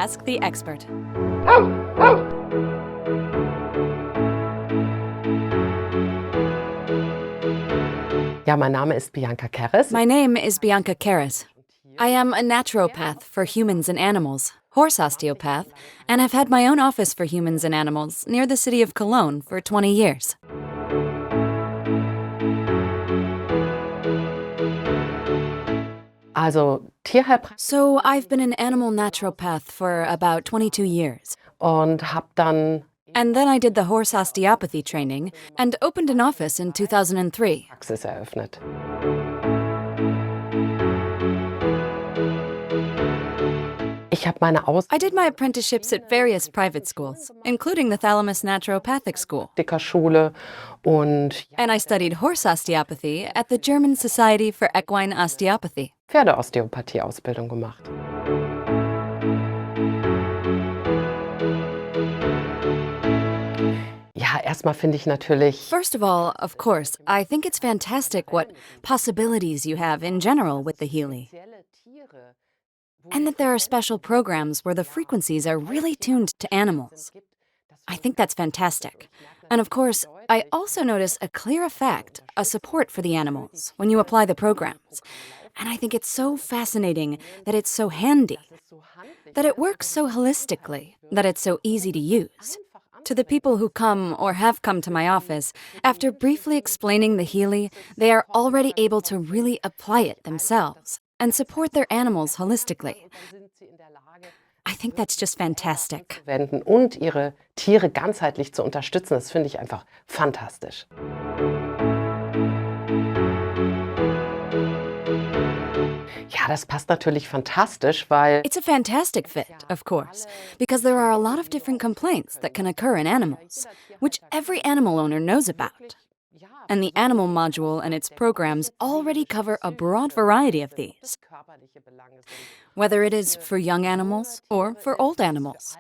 Ask the Expert. Ja, mein Name ist Bianka Kerres. My name is Bianka Kerres. I am a naturopath for humans and animals, horse osteopath, and have had my own office for humans and animals near the city of Cologne for 20 years. Also Tierheilpraktiker So I've been an animal naturopath for about 22 years. und habe dann And then I did the horse osteopathy training and opened an office in 2003. Praxis eröffnet. Ich habe meine I did my apprenticeships at various private schools, including the Thalamus Naturopathic School. Ausbildungsschule und And I studied horse osteopathy at the German Society for Equine Osteopathy. Pferdeosteopathie-Ausbildung gemacht. Ja, erstmal finde ich natürlich First of all, of course, I think it's fantastic what possibilities you have in general with the Healy. And that there are special programs where the frequencies are really tuned to animals. I think that's fantastic. And of course, I also notice a clear effect, a support for the animals, when you apply the programs. And I think it's so fascinating that it's so handy, that it works so holistically, that it's so easy to use. To the people who come or have come to my office, after briefly explaining the Healy, they are already able to really apply it themselves and support their animals holistically. I think that's just fantastic. Wenden und ihre Tiere ganzheitlich zu unterstützen, das finde ich einfach fantastisch. Ja, das passt natürlich fantastisch, weil It's a fantastic fit, of course, because there are a lot of different complaints that can occur in animals, which every animal owner knows about. And the Animal Module and its programs already cover a broad variety of these, whether it is for young animals or for old animals.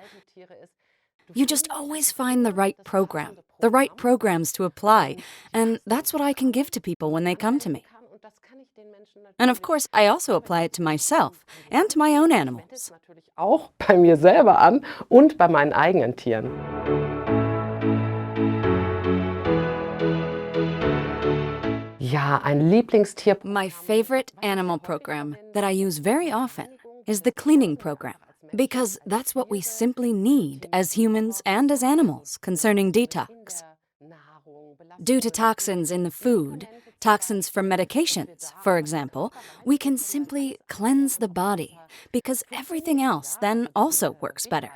You just always find the right program, the right programs to apply, and that's what I can give to people when they come to me. And of course, I also apply it to myself and to my own animals. auch bei mir selber an und bei meinen eigenen Tieren. Ja, ein Lieblingstier. My favorite animal program that I use very often is the cleaning program, because that's what we simply need as humans and as animals concerning detox. Due to toxins in the food, toxins from medications, for example, we can simply cleanse the body because everything else then also works better.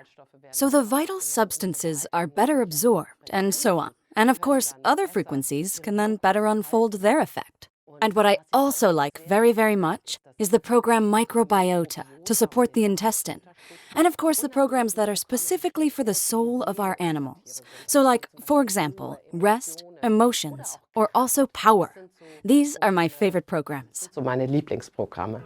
So the vital substances are better absorbed and so on. And of course, other frequencies can then better unfold their effect. And what I also like very, very much is the program Microbiota to support the intestine. And of course, the programs that are specifically for the soul of our animals. So like, for example, rest, emotions, or also power. These are my favorite programs. So meine Lieblingsprogramme.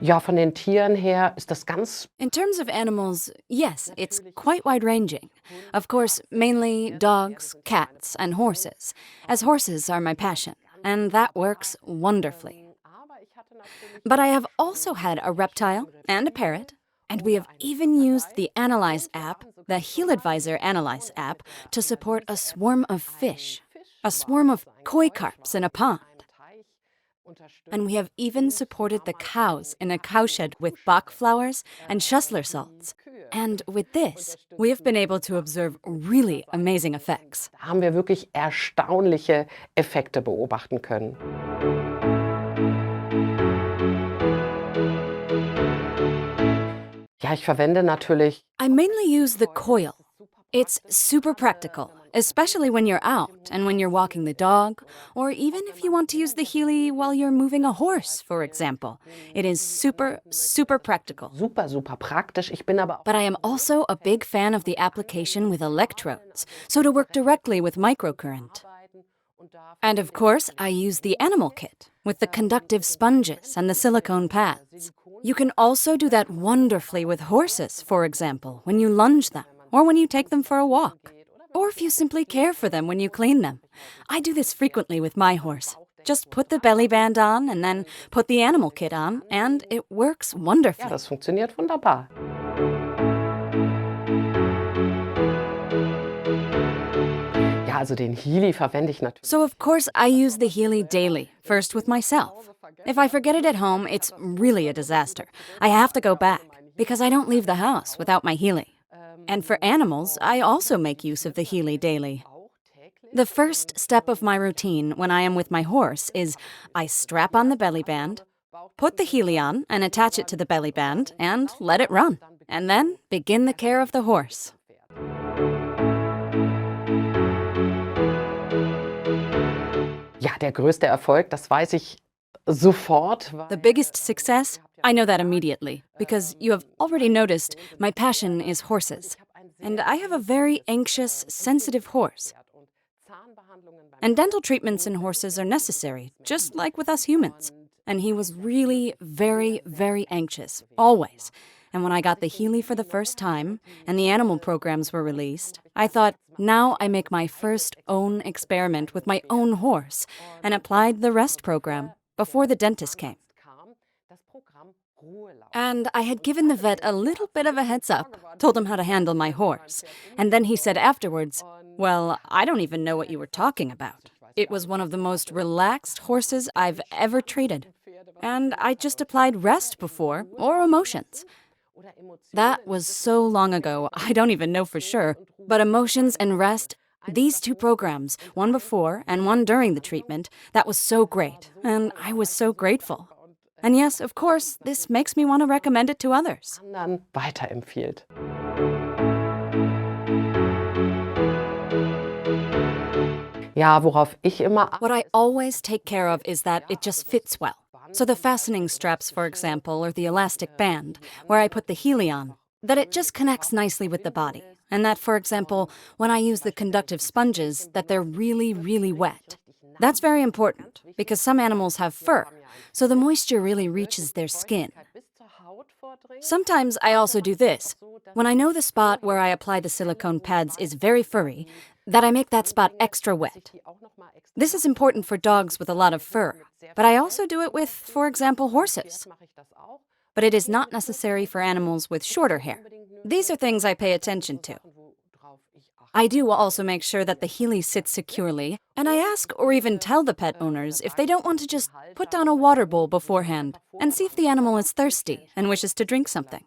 Ja, von den Tieren her ist das ganz. In terms of animals, yes, it's quite wide-ranging. Of course, mainly dogs, cats, and horses, as horses are my passion, and that works wonderfully. But I have also had a reptile and a parrot, and we have even used the Analyze app, the Heal Advisor Analyze app, to support a swarm of fish, a swarm of koi carps in a pond. And we have even supported the cows in a cowshed with Bach flowers and Schussler salts. And with this, we have been able to observe really amazing effects. Da haben wir wirklich erstaunliche Effekte beobachten können. Ja, ich verwende natürlich. I mainly use the coil. It's super practical, especially when you're out and when you're walking the dog, or even if you want to use the Healy while you're moving a horse, for example. It is super, super practical. Super, super praktisch. Ich bin aber. But I am also a big fan of the application with electrodes, so to work directly with microcurrent. And of course, I use the animal kit with the conductive sponges and the silicone pads. You can also do that wonderfully with horses, for example, when you lunge them, or when you take them for a walk, or if you simply care for them when you clean them. I do this frequently with my horse. Just put the belly band on and then put the animal kit on, and it works Ja, wonderfully. das funktioniert wunderbar. Ja, also den Healy verwende ich natürlich. So of course I use the Healy daily, first with myself. If I forget it at home, it's really a disaster. I have to go back, because I don't leave the house without my Healy. And for animals, I also make use of the Healy daily. The first step of my routine when I am with my horse is I strap on the belly band, put the Healy on and attach it to the belly band, and let it run. And then begin the care of the horse. Ja, der größte Erfolg, das weiß ich sofort. The biggest success? I know that immediately, because you have already noticed my passion is horses. And I have a very anxious, sensitive horse. And dental treatments in horses are necessary, just like with us humans. And he was really very, very anxious, always. And when I got the Healy for the first time, and the animal programs were released, I thought, now I make my first own experiment with my own horse, and applied the rest program before the dentist came. And I had given the vet a little bit of a heads up, told him how to handle my horse. And then he said afterwards, well, I don't even know what you were talking about. It was one of the most relaxed horses I've ever treated. And I just applied rest before, or emotions. That was so long ago, I don't even know for sure. But emotions and rest, these two programs, one before and one during the treatment, that was so great. And I was so grateful. And yes, of course, this makes me want to recommend it to others. Anderen weiterempfiehlt. Ja, worauf ich immer What I always take care of is that it just fits well. So the fastening straps, for example, or the elastic band, where I put the Healy on, that it just connects nicely with the body. And that, for example, when I use the conductive sponges, that they're really, really wet. That's very important, because some animals have fur, so the moisture really reaches their skin. Sometimes I also do this. When I know the spot where I apply the silicone pads is very furry, that I make that spot extra wet. This is important for dogs with a lot of fur, but I also do it with, for example, horses. But it is not necessary for animals with shorter hair. These are things I pay attention to. I do also make sure that the Healy sits securely, and I ask or even tell the pet owners if they don't want to just put down a water bowl beforehand and see if the animal is thirsty and wishes to drink something.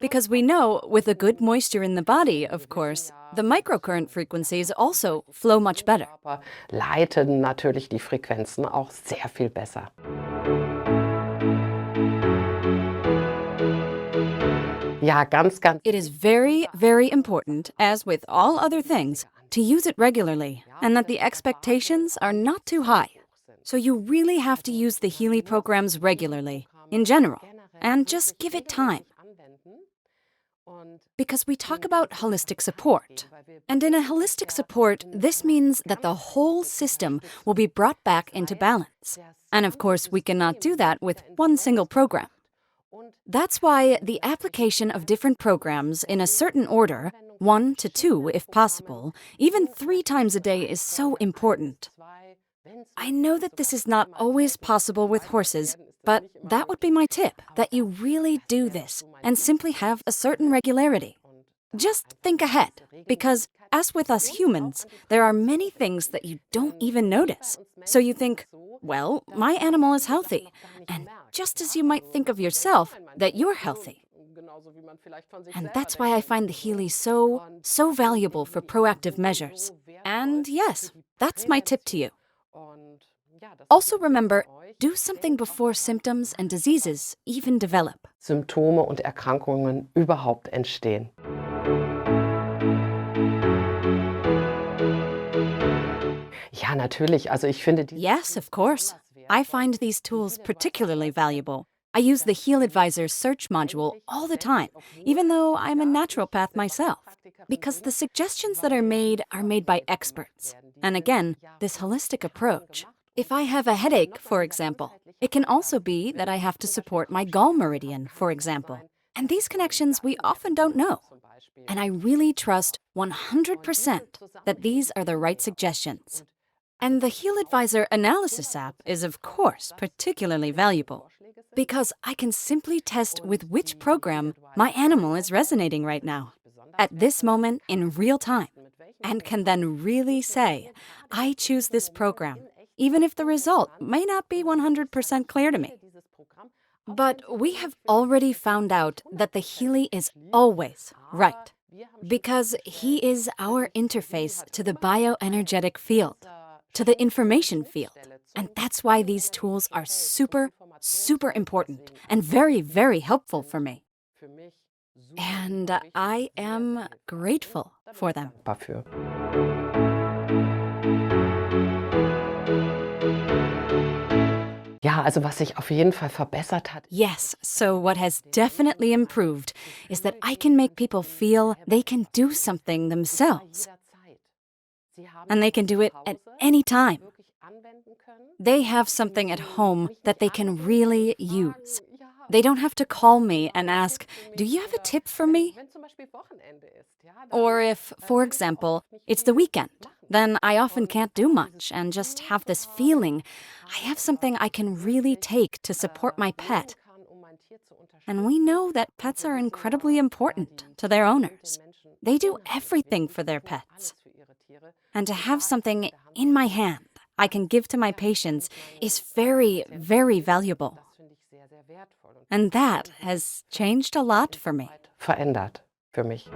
Because we know, with a good moisture in the body, of course, the microcurrent frequencies also flow much better. Aber leiten natürlich die Frequenzen auch sehr viel besser. Ja, ganz. It is very, very important, as with all other things, to use it regularly, and that the expectations are not too high. So you really have to use the Healy programs regularly, in general, and just give it time. Because we talk about holistic support. And in a holistic support, this means that the whole system will be brought back into balance. And of course, we cannot do that with one single program. That's why the application of different programs in a certain order, 1 to 2 if possible, even 3 times a day is so important. I know that this is not always possible with horses, but that would be my tip, that you really do this and simply have a certain regularity. Just think ahead, because as with us humans, there are many things that you don't even notice. So you think, well, my animal is healthy, and just as you might think of yourself, that you're healthy. And that's why I find the Healy so valuable for proactive measures. And yes, that's my tip to you. Also remember, do something before symptoms and diseases even develop. Symptome und Erkrankungen überhaupt entstehen. Ja, natürlich. Also ich finde die Yes, of course. I find these tools particularly valuable. I use the Heal Advisor search module all the time, even though I'm a naturopath myself, because the suggestions that are made by experts. And again, this holistic approach. If I have a headache, for example, it can also be that I have to support my gall meridian, for example. And these connections we often don't know. And I really trust 100% that these are the right suggestions. And the Heal Advisor Analysis app is, of course, particularly valuable because I can simply test with which program my animal is resonating right now, at this moment in real time, and can then really say, I choose this program, even if the result may not be 100% clear to me. But we have already found out that the Healy is always right, because he is our interface to the bioenergetic field, to the information field. And that's why these tools are super, super important and very, very helpful for me. And I am grateful for them. Dafür. Ja, also was sich auf jeden Fall verbessert hat. Yes, so what has definitely improved is that I can make people feel they can do something themselves. And they can do it at any time. They have something at home that they can really use. They don't have to call me and ask, do you have a tip for me? Or if, for example, it's the weekend, then I often can't do much and just have this feeling I have something I can really take to support my pet. And we know that pets are incredibly important to their owners. They do everything for their pets. And to have something in my hand I can give to my patients is very, very valuable. And that has changed a lot for me. Verändert für mich.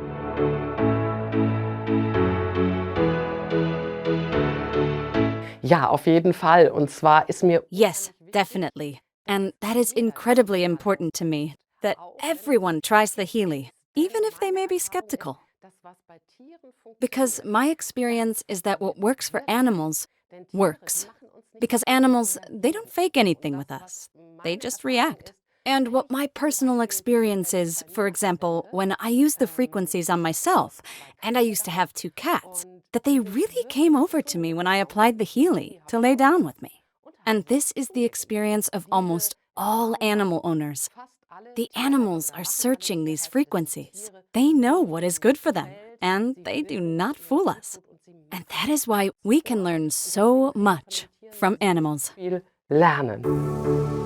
Ja, auf jeden Fall. Und zwar ist mir Yes, definitely. And that is incredibly important to me, that everyone tries the Healy, even if they may be skeptical. Because my experience is that what works for animals works. Because animals, they don't fake anything with us. They just react. And what my personal experience is, for example, when I use the frequencies on myself, and I used to have 2 cats, that they really came over to me when I applied the Healy to lay down with me. And this is the experience of almost all animal owners. The animals are searching these frequencies. They know what is good for them, and they do not fool us. And that is why we can learn so much from animals. viel lernen.